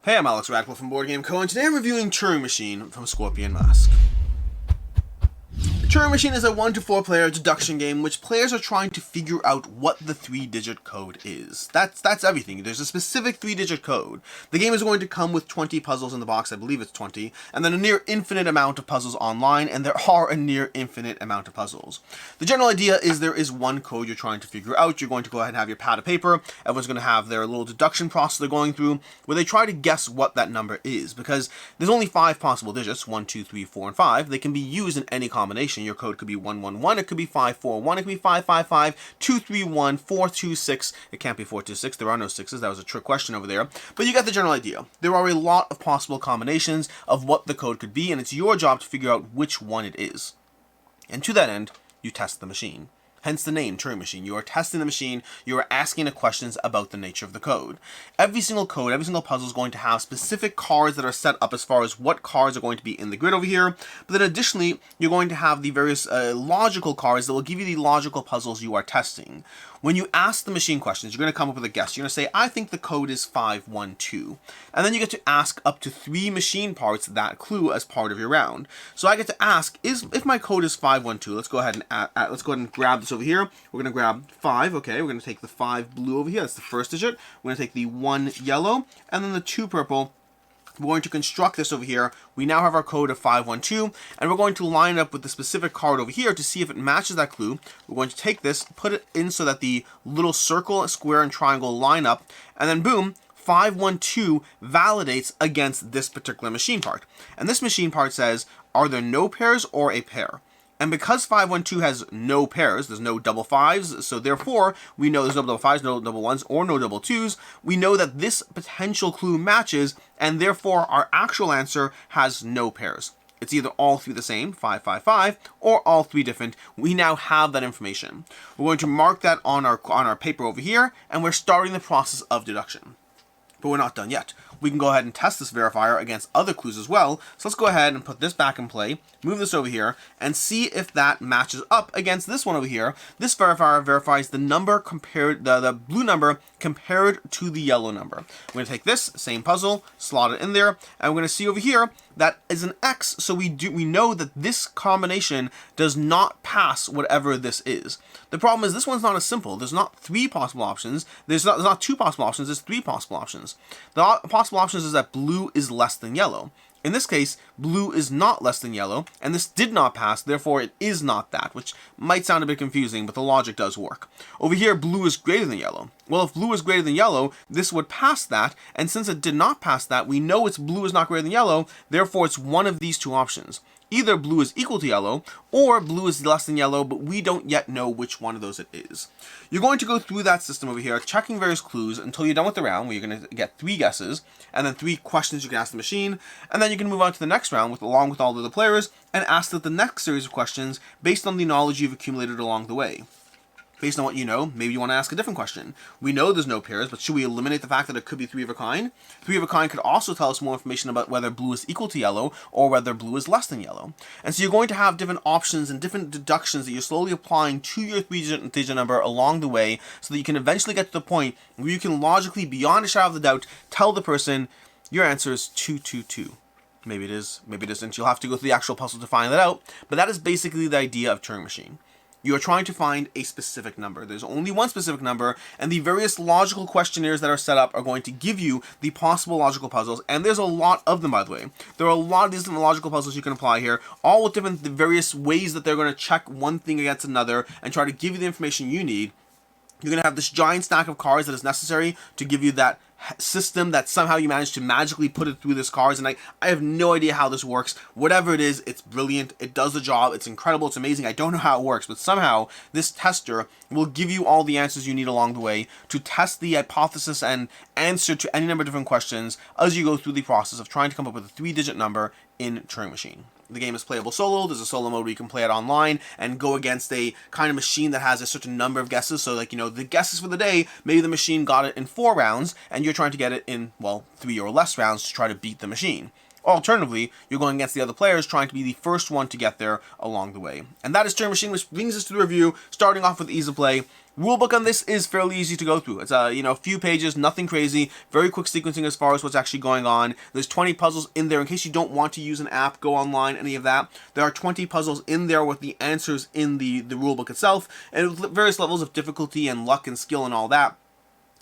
Hey, I'm Alex Radcliffe from Board Game Co. and today I'm reviewing Turing Machine from Scorpion Mask. Turing Machine is a 1 to 4 player deduction game in which players are trying to figure out what the 3-digit code is. That's everything. There's a specific 3-digit code. The game is going to come with 20 puzzles in the box, I believe it's 20, and then a near infinite amount of puzzles online, and there are a near infinite amount of puzzles. The general idea is there is one code you're trying to figure out. You're going to go ahead and have your pad of paper. Everyone's going to have their little deduction process they're going through where they try to guess what that number is, because there's only 5 possible digits, 1, 2, 3, 4, and 5. They can be used in any combination. Your code could be 111, it could be 541, it could be 555, 231, 426. It can't be 426. There are no 6s. That was a trick question over there. But you get the general idea. There are a lot of possible combinations of what the code could be, and it's your job to figure out which one it is. And to that end, you test the machine. Hence the name, Turing Machine. You are testing the machine, you are asking it questions about the nature of the code. Every single code, every single puzzle is going to have specific cards that are set up as far as what cards are going to be in the grid over here, but then additionally, you're going to have the various logical cards that will give you the logical puzzles you are testing. When you ask the machine questions, you're going to come up with a guess. You're going to say, I think the code is 512. And then you get to ask up to 3 machine parts that clue as part of your round. So I get to ask, if my code is 512, let's go ahead and grab this over here. We're going to grab 5, okay, we're going to take the 5 blue over here, that's the first digit. We're going to take the 1 yellow, and then the 2 purple. We're going to construct this over here. We now have our code of 512, and we're going to line it up with the specific card over here to see if it matches that clue. We're going to take this, put it in so that the little circle, square, and triangle line up, and then boom, 512 validates against this particular machine part. And this machine part says, are there no pairs or a pair? And because 512 has no pairs, there's no double 5s, so therefore, we know there's no double 5s, no double 1s, or no double 2s. We know that this potential clue matches, and therefore our actual answer has no pairs. It's either all 3 the same, 555, or all 3 different. We now have that information. We're going to mark that on our paper over here, and we're starting the process of deduction. But we're not done yet. We can go ahead and test this verifier against other clues as well. So let's go ahead and put this back in play, move this over here, and see if that matches up against this one over here. This verifier verifies the number compared, the blue number compared to the yellow number. We're going to take this same puzzle, slot it in there, and we're going to see over here that is an X, so we know that this combination does not pass whatever this is. The problem is this one's not as simple. There's not 3 possible options. There's not 2 possible options. There's 3 possible options. The possible options is that blue is less than yellow. In this case, blue is not less than yellow, and this did not pass, therefore it is not that, which might sound a bit confusing, but the logic does work. Over here, blue is greater than yellow. Well, if blue is greater than yellow, this would pass that, and since it did not pass that, we know it's blue is not greater than yellow, therefore it's one of these 2 options. Either blue is equal to yellow, or blue is less than yellow, but we don't yet know which one of those it is. You're going to go through that system over here, checking various clues until you're done with the round, where you're going to get 3 guesses, and then 3 questions you can ask the machine, and then you can move on to the next round along with all the other players, and ask the next series of questions based on the knowledge you've accumulated along the way. Based on what you know, maybe you want to ask a different question. We know there's no pairs, but should we eliminate the fact that it could be 3 of a kind? 3 of a kind could also tell us more information about whether blue is equal to yellow or whether blue is less than yellow. And so you're going to have different options and different deductions that you're slowly applying to your 3-digit number along the way so that you can eventually get to the point where you can logically, beyond a shadow of a doubt, tell the person your answer is 222. Maybe it is, maybe it isn't. You'll have to go through the actual puzzle to find that out, but that is basically the idea of Turing Machine. You are trying to find a specific number. There's only one specific number, and the various logical questionnaires that are set up are going to give you the possible logical puzzles, and there's a lot of them, by the way. There are a lot of these different logical puzzles you can apply here, all with the various ways that they're going to check one thing against another and try to give you the information you need. You're going to have this giant stack of cards that is necessary to give you that system that somehow you manage to magically put it through this cards, and I have no idea how this works. Whatever it is, it's brilliant, it does the job, it's incredible, it's amazing. I don't know how it works, but somehow this tester will give you all the answers you need along the way to test the hypothesis and answer to any number of different questions as you go through the process of trying to come up with a 3-digit number in Turing Machine. The game is playable solo. There's a solo mode where you can play it online and go against a kind of machine that has a certain number of guesses. So like, the guesses for the day, maybe the machine got it in 4 rounds and you're trying to get it in, well, 3 or less rounds to try to beat the machine. Alternatively, you're going against the other players trying to be the first one to get there along the way. And that is Turing Machine, which brings us to the review, starting off with ease of play. Rulebook on this is fairly easy to go through. It's a few pages, nothing crazy, very quick sequencing as far as what's actually going on. There's 20 puzzles in there in case you don't want to use an app, go online, any of that. There are 20 puzzles in there with the answers in the rulebook itself, and with various levels of difficulty and luck and skill and all that.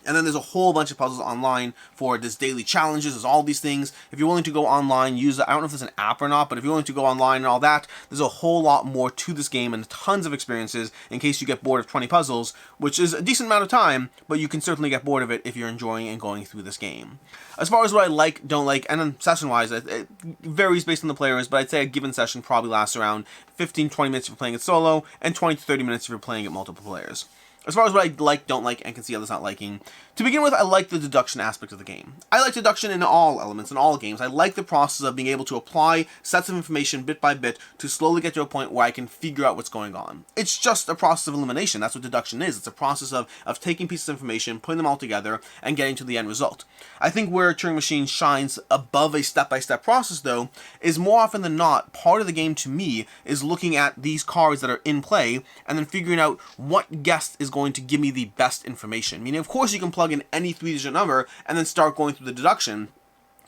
And then there's a whole bunch of puzzles online for this daily challenges, there's all these things. If you're willing to go online, use it. I don't know if there's an app or not, but if you're willing to go online and all that, there's a whole lot more to this game and tons of experiences in case you get bored of 20 puzzles, which is a decent amount of time, but you can certainly get bored of it if you're enjoying and going through this game. As far as what I like, don't like, and then session-wise, it varies based on the players, but I'd say a given session probably lasts around 15-20 minutes if you're playing it solo, and 20 to 30 minutes if you're playing it multiple players. As far as what I like, don't like, and can see others not liking, to begin with, I like the deduction aspect of the game. I like deduction in all elements, in all games. I like the process of being able to apply sets of information bit by bit to slowly get to a point where I can figure out what's going on. It's just a process of elimination. That's what deduction is. It's a process of taking pieces of information, putting them all together, and getting to the end result. I think where Turing Machine shines above a step-by-step process, though, is more often than not, part of the game to me is looking at these cards that are in play, and then figuring out what guest is going to give me the best information. Meaning, of course, you can plug in any 3-digit number and then start going through the deduction.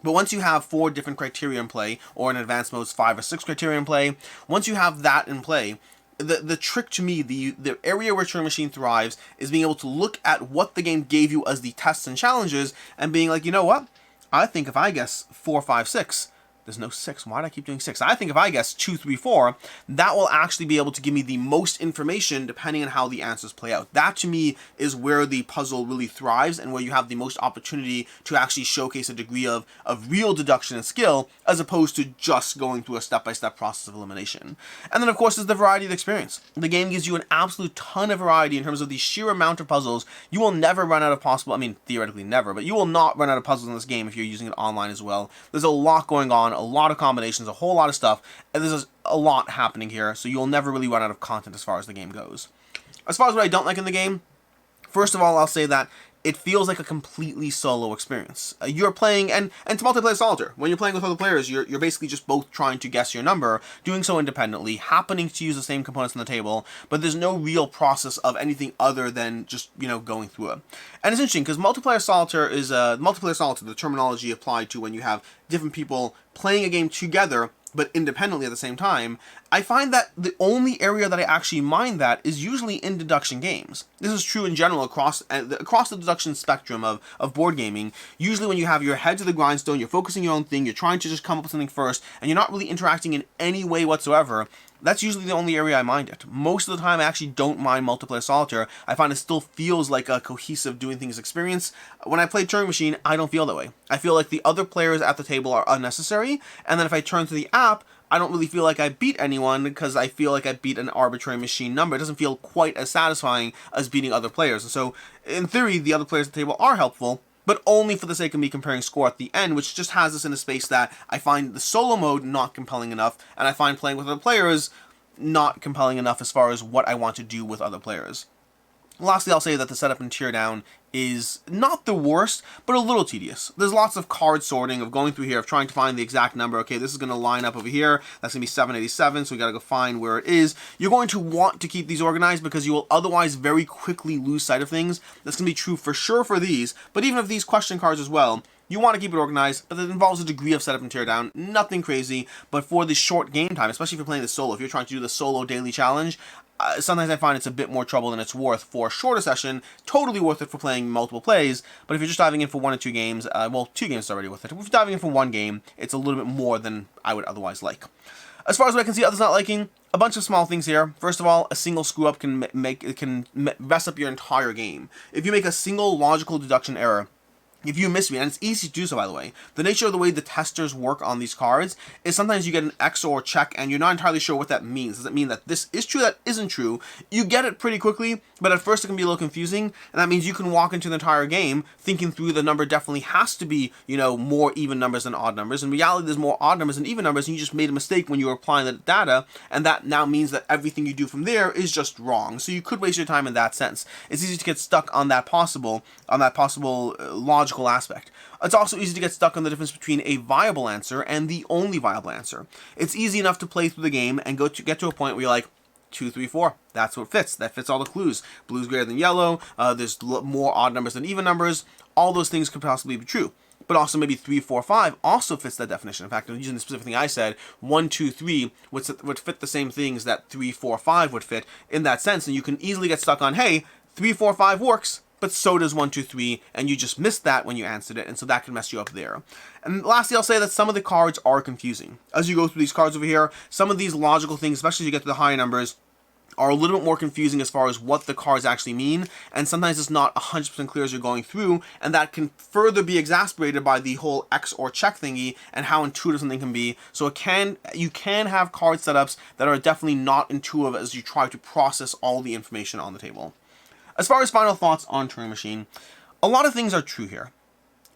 But once you have 4 different criteria in play, or in advanced modes 5 or 6 criteria in play, once you have that in play, the trick to me, the area where Turing Machine thrives, is being able to look at what the game gave you as the tests and challenges, and being like, you know what? I think if I guess 4, 5, 6, there's no 6. Why do I keep doing 6? I think if I guess 2, 3, 4, that will actually be able to give me the most information depending on how the answers play out. That, to me, is where the puzzle really thrives and where you have the most opportunity to actually showcase a degree of real deduction and skill, as opposed to just going through a step-by-step process of elimination. And then, of course, there's the variety of the experience. The game gives you an absolute ton of variety in terms of the sheer amount of puzzles. You will never run out of possible, I mean, theoretically never, but you will not run out of puzzles in this game if you're using it online as well. There's a lot going on, a lot of combinations, a whole lot of stuff, and there's a lot happening here, so you'll never really run out of content as far as the game goes. As far as what I don't like in the game, first of all, I'll say that it feels like a completely solo experience. You're playing, and it's multiplayer solitaire. When you're playing with other players, you're basically just both trying to guess your number, doing so independently, happening to use the same components on the table, but there's no real process of anything other than just, going through it. And it's interesting, because multiplayer solitaire is, the terminology applied to when you have different people playing a game together, but independently at the same time. I find that the only area that I actually mind that is usually in deduction games. This is true in general across the deduction spectrum of board gaming. Usually when you have your head to the grindstone, you're focusing your own thing, you're trying to just come up with something first, and you're not really interacting in any way whatsoever, that's usually the only area I mind it. Most of the time I actually don't mind multiplayer solitaire. I find it still feels like a cohesive doing things experience. When I play Turing Machine, I don't feel that way. I feel like the other players at the table are unnecessary, and then if I turn to the app, I don't really feel like I beat anyone because I feel like I beat an arbitrary machine number. It doesn't feel quite as satisfying as beating other players. And so, in theory, the other players at the table are helpful, but only for the sake of me comparing score at the end, which just has us in a space that I find the solo mode not compelling enough, and I find playing with other players not compelling enough as far as what I want to do with other players. Lastly, I'll say that the setup and tear down is not the worst, but a little tedious. There's lots of card sorting, of going through here, of trying to find the exact number. Okay, this is going to line up over here. That's going to be 787, so we got to go find where it is. You're going to want to keep these organized because you will otherwise very quickly lose sight of things. That's going to be true for sure for these, but even of these question cards as well. You want to keep it organized, but it involves a degree of setup and tear down. Nothing crazy, but for the short game time, especially if you're playing the solo, if you're trying to do the solo daily challenge, sometimes I find it's a bit more trouble than it's worth for a shorter session. Totally worth it for playing multiple plays, but if you're just diving in for 1 or 2 games, well, 2 games is already worth it. If you're diving in for 1 game, it's a little bit more than I would otherwise like. As far as what I can see others not liking, a bunch of small things here. First of all, a single screw-up can mess up your entire game. If you make a single logical deduction error, if you miss me, and it's easy to do so, by the way, the nature of the way the testers work on these cards is sometimes you get an X or a check and you're not entirely sure what that means. Does it mean that this is true, that isn't true? You get it pretty quickly, but at first it can be a little confusing, and that means you can walk into the entire game thinking through the number definitely has to be, more even numbers than odd numbers. In reality, there's more odd numbers than even numbers, and you just made a mistake when you were applying the data, and that now means that everything you do from there is just wrong. So you could waste your time in that sense. It's easy to get stuck on that possible logical logical aspect. It's also easy to get stuck on the difference between a viable answer and the only viable answer. It's easy enough to play through the game and get to a point where you're like, 2, 3, 4. That's what fits. That fits all the clues. Blue's greater than yellow. There's more odd numbers than even numbers. All those things could possibly be true. But also maybe 3, 4, 5 also fits that definition. In fact, using the specific thing I said, 1, 2, 3 would fit the same things that 3, 4, 5 would fit in that sense. And you can easily get stuck on, hey, 3, 4, 5 works, but so does 1, 2, 3, and you just missed that when you answered it, and so that can mess you up there. And lastly, I'll say that some of the cards are confusing. As you go through these cards over here, some of these logical things, especially as you get to the higher numbers, are a little bit more confusing as far as what the cards actually mean, and sometimes it's not 100% clear as you're going through, and that can further be exacerbated by the whole X or check thingy and how intuitive something can be. So you can have card setups that are definitely not intuitive as you try to process all the information on the table. As far as final thoughts on Turing Machine, a lot of things are true here.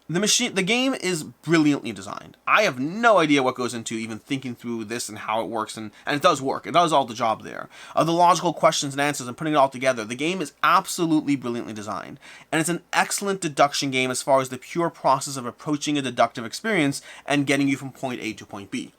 The game is brilliantly designed. I have no idea what goes into even thinking through this and how it works, and it does work. It does all the job there. The logical questions and answers and putting it all together. The game is absolutely brilliantly designed, and it's an excellent deduction game as far as the pure process of approaching a deductive experience and getting you from point A to point B.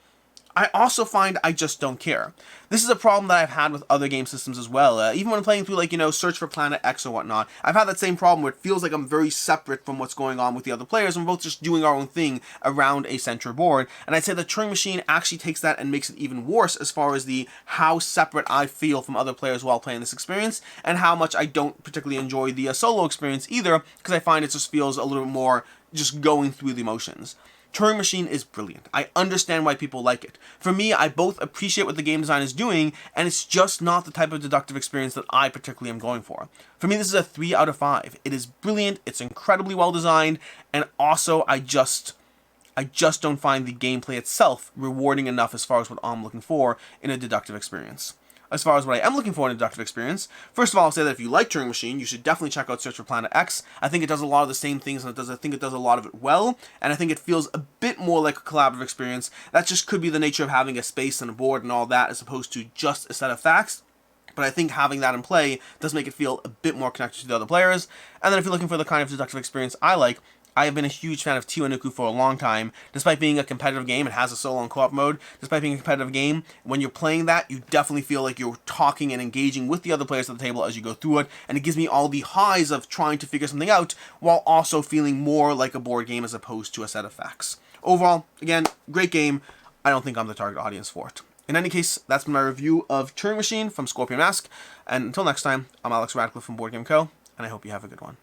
I also find I just don't care. This is a problem that I've had with other game systems as well. Even when playing through, like, Search for Planet X or whatnot, I've had that same problem where it feels like I'm very separate from what's going on with the other players, and we're both just doing our own thing around a center board. And I'd say the Turing Machine actually takes that and makes it even worse as far as how separate I feel from other players while playing this experience, and how much I don't particularly enjoy the solo experience either, because I find it just feels a little bit more just going through the motions. Turing Machine is brilliant. I understand why people like it. For me, I both appreciate what the game design is doing, and it's just not the type of deductive experience that I particularly am going for. For me, this is a 3 out of 5. It is brilliant, it's incredibly well designed, and also I just don't find the gameplay itself rewarding enough as far as what I'm looking for in a deductive experience. As far as what I am looking for in a deductive experience, first of all, I'll say that if you like Turing Machine, you should definitely check out Search for Planet X. I think it does a lot of the same things, and I think it does a lot of it well, and I think it feels a bit more like a collaborative experience. That just could be the nature of having a space and a board and all that, as opposed to just a set of facts. But I think having that in play does make it feel a bit more connected to the other players. And then if you're looking for the kind of deductive experience I like, I have been a huge fan of Tiwanaku for a long time. Despite being a competitive game, it has a solo and co-op mode. Despite being a competitive game, when you're playing that, you definitely feel like you're talking and engaging with the other players at the table as you go through it, and it gives me all the highs of trying to figure something out, while also feeling more like a board game as opposed to a set of facts. Overall, again, great game. I don't think I'm the target audience for it. In any case, that's been my review of Turing Machine from Scorpion Mask, and until next time, I'm Alex Radcliffe from Board Game Co., and I hope you have a good one.